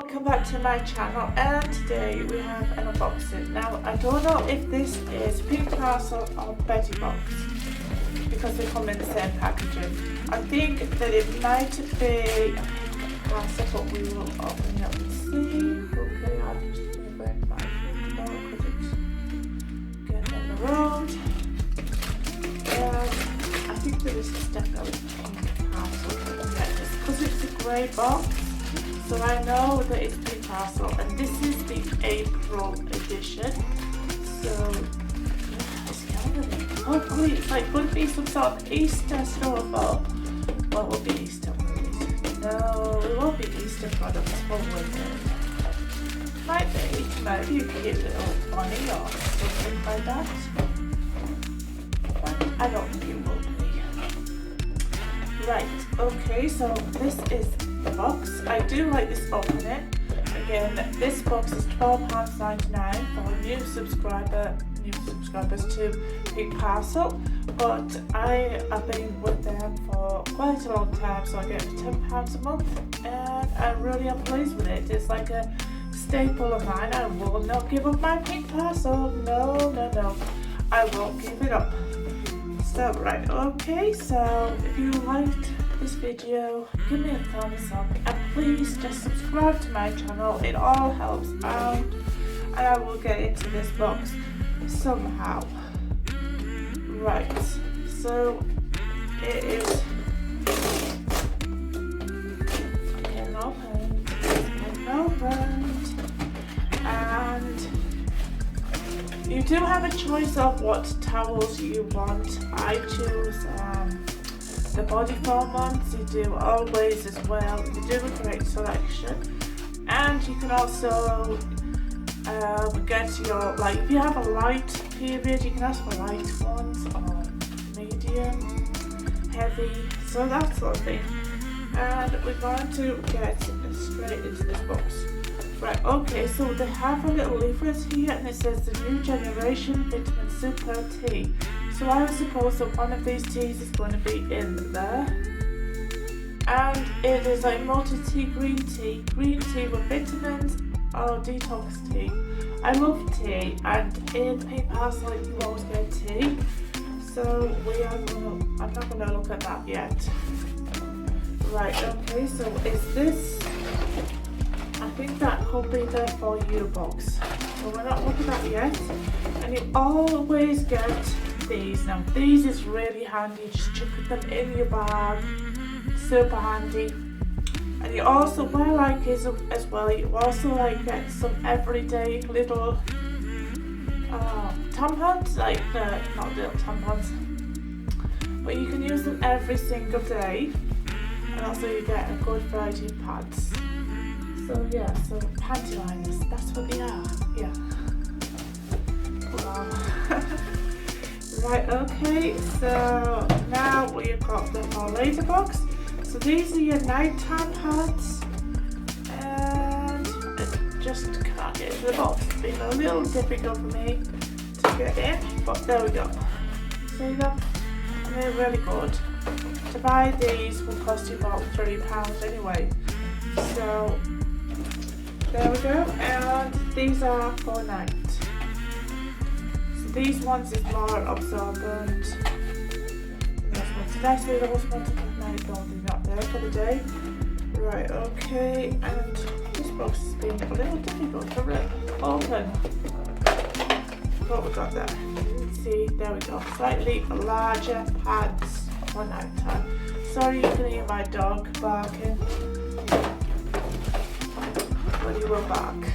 welcome back to my channel, and today we have an unboxing. Now I don't know if this is Pink Parcel or BeautyPro because they come in the same packaging. I think that it might be a Pink Parcel, but we will open it up and see. Okay, I'm just going to bring my phone because it's getting in the road. And I think that this is definitely Pink Parcel because it's a grey box. So I know that it's Pink Parcel, and this is the April edition. So it's kind of hopefully it's like going to be some sort of Easter snowball. Well, it will be Easter movies. No, it won't be Easter products. Probably might be a cute little bunny or something like that. But I don't think it will be. Right. Okay. So this is the box. I do like this opening. Again, this box is £12.99 for new subscribers to Pink Parcel, but I have been with them for quite a long time, so I get £10 a month, and I really am pleased with it. It's like a staple of mine. I will not give up my Pink Parcel. No, I won't give it up. So right, okay, so if you liked this video, give me a thumbs up, and please just subscribe to my channel. It all helps out, and I will get into this box somehow. Right, so it is opened, and you do have a choice of what towels you want. I choose the body foam ones. You do always as well. You do a great selection, and you can also get your, like, if you have a light period, you can ask for light ones or medium, heavy, so that sort of thing. And we're going to get straight into this box. Right, okay, so they have a little leaflet here, and it says the new generation vitamin super tea. So I suppose that one of these teas is going to be in there. And it is a multi-tea green tea with vitamins or detox tea. I love tea, and in Pink Parcel you always get tea. So I'm not going to look at that yet. Right, okay, so is this, I think that could be the For You box. So we're not looking at that yet. And you always get these. Now these is really handy, just chuck them in your bag, super handy. And you also, what I like is as well, you also like get some everyday little tampons, like not little tampons, but you can use them every single day, and also you get a good variety of pads. So yeah, so panty liners, that's what they are, yeah. Wow. Right, okay, so now we've got the more later box. So these are your nighttime pads, and I just can't get into the box. It's been a little difficult for me to get in, but there we go. See them? And they're really good. To buy these will cost you about £3 anyway. So there we go, and these are for night. So these ones is more absorbent. This one's nice little one to put night, don't not there for the day. Right, okay, and this box has been a little difficult to open. What we got there? See, there we go. Slightly larger pads for night time. Sorry, you can hear my dog barking, but he will bark.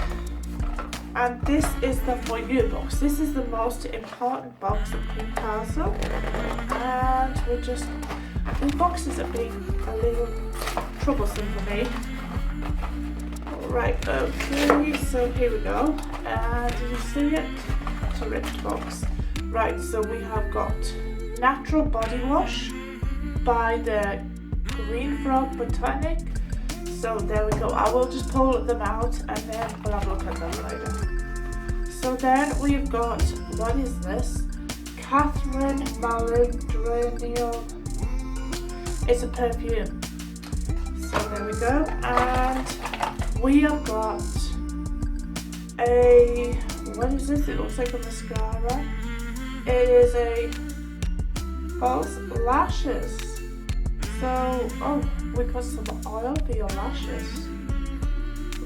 And this is the For You box. This is the most important box of Pink Parcel, and the boxes have been a little troublesome for me. Right, okay, so here we go. And did you see it? It's a ripped box. Right, so we have got Natural Body Wash by the Greenfrog Botanic. So there we go. I will just pull them out, and then we'll have a look at them later. So then we've got, what is this? Malandrino. It's a perfume. So there we go. And we have got a, what is this? It looks like a mascara. It is a false lashes. So, oh, we got some oil for your lashes.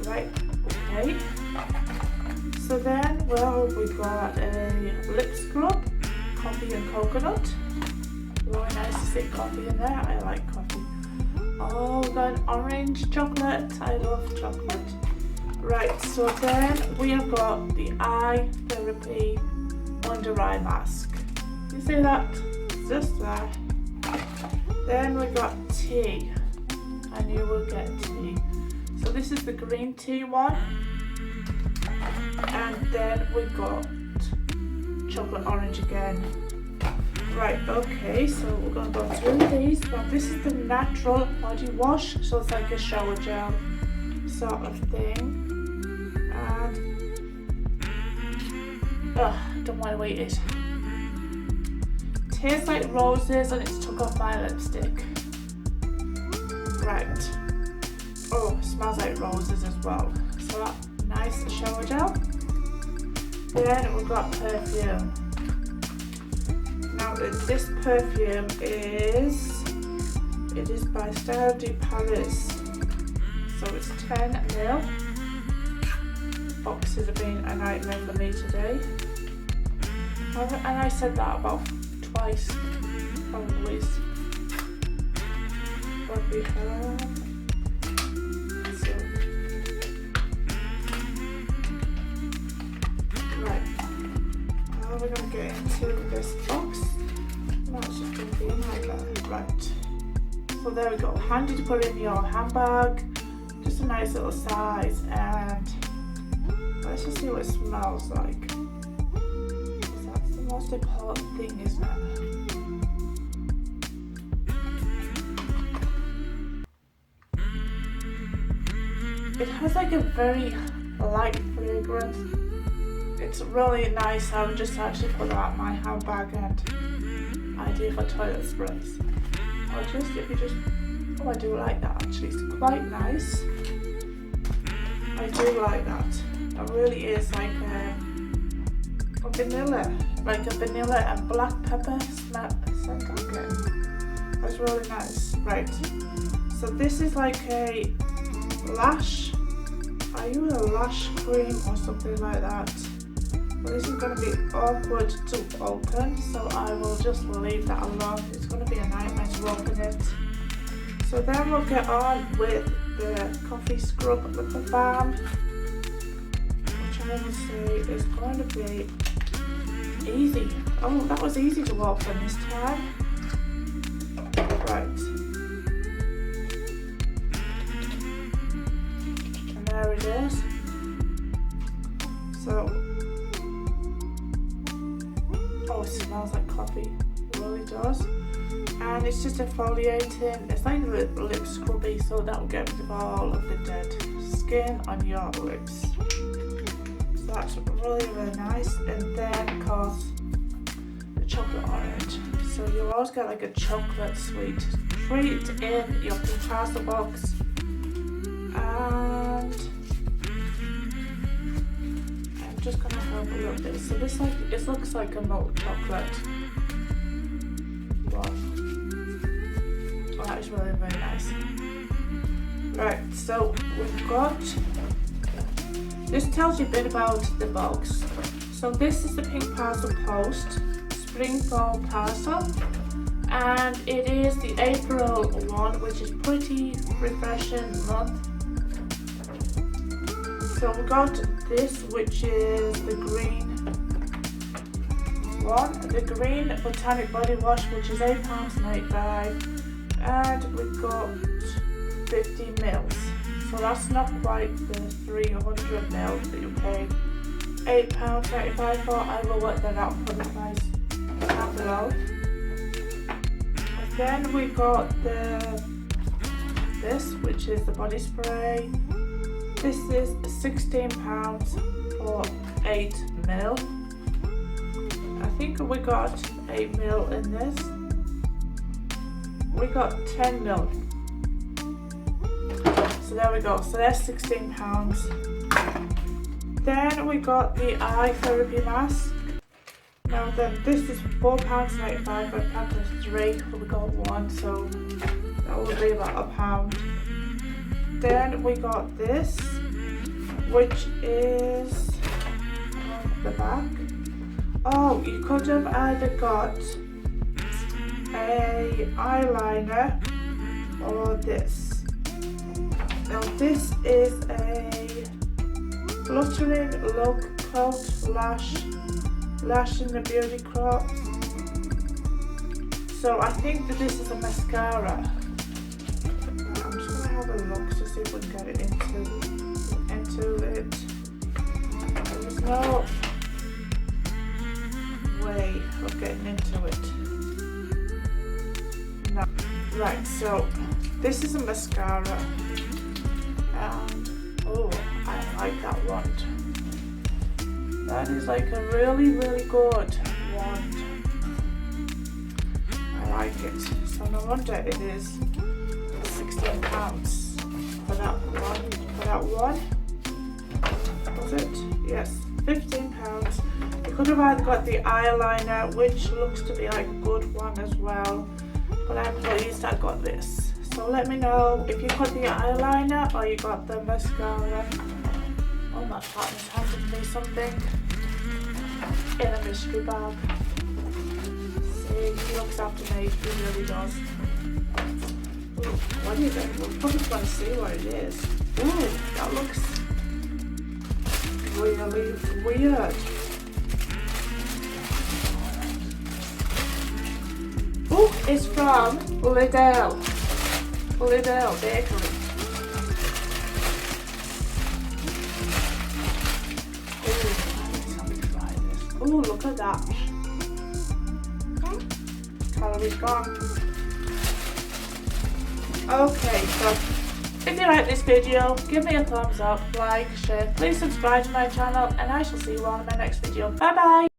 Right, okay. So then, well, we got a lip scrub, coffee and coconut. Really nice to see coffee in there. I like coffee. Oh, we got an orange chocolate. I love chocolate. Right, so then we have got the eye therapy under eye mask. You see that? It's just there. Then we got tea, and you will get tea. So this is the green tea one, and then we got chocolate orange again. Right, okay, so we're gonna go through these. Now this is the natural body wash, so it's like a shower gel sort of thing. And don't want to eat it. Tastes like roses, and it's took off my lipstick. Right. Oh, smells like roses as well. So that nice shower gel. Then we've got perfume. Now this perfume is by Style de Paris. So it's 10 ml. Boxes have been a nightmare for me today. And I said that about twice, probably. What we have. So, right. Now we're gonna get into this box. That's just gonna be like that. Right. So there we go. Handy to put in your handbag. Just a nice little size, and let's just see what it smells like. That's the most important thing, isn't it? It has like a very light fragrance. It's really nice. I would just actually put that in my handbag, and ideal for toilet sprays. Or just if you just, oh, I do like that actually. It's quite nice. I do like that. It really is like a vanilla and black pepper scent I'm getting. That's really nice. Right. So this is like a lash. I use a lash cream or something like that. But this is going to be awkward to open, so I will just leave that alone. It's going to be a nightmare to open it. So then we'll get on with the coffee scrub lipper balm, which I will say is going to be easy. Oh, that was easy to open this time. Right. And there it is. So, oh, it smells like coffee. It really does. And it's just exfoliating. It's like a lip scrubby, so that will get rid of all of the dead skin on your lips. So that's really, really nice. And then, of course, the chocolate orange. So you always get like a chocolate sweet treat in your Parcel box. And I'm just gonna help a little bit. So this it looks like a milk chocolate. Wow. Oh, that is really, very nice. Right, so we've got, this tells you a bit about the box. So this is the Pink Parcel Post Spring Fall Parcel, and it is the April one, which is pretty refreshing month. So we got this, which is the green one, the green botanic body wash, which is £8.95, and we've got 50 mils. So that's not quite the 300 mils that you paid £8.95 for. I will work that out for the price down below. And then we got this, which is the body spray. This is £16 for 8 mil. I think we got 8 mil in this. We got 10 mil. So there we go. So there's £16. Then we got the eye therapy mask. Now then, this is £4.95, but I planned for 3, but we got 1, so that will be about £1. Then we got this, which is on the back. Oh, you could have either got a eyeliner or this. Now this is a fluttering look coat lash in the BeautyPro. So I think that this is a mascara. I'm just gonna have a look to see if we can get it into it. There's no way of getting into it. No. Right, so this is a mascara, and oh, I like that wand. That is like a really good wand. I like it. So no wonder it is £16 for that one. For that one, was it? Yes, £15. You could have either got the eyeliner, which looks to be like a good one as well, but I'm pleased I got this. So let me know if you got the eyeliner or you got the mascara. Oh, my partner's handed me something in a mystery bag. See, he looks after me, he really does. Ooh, what is it? We're probably going to see what it is. Ooh, that looks really weird. Ooh, it's from Lidl Bakery. Ooh, look at that. Calories gone. Okay, so if you like this video, give me a thumbs up, like, share, please subscribe to my channel, and I shall see you all in my next video. Bye bye!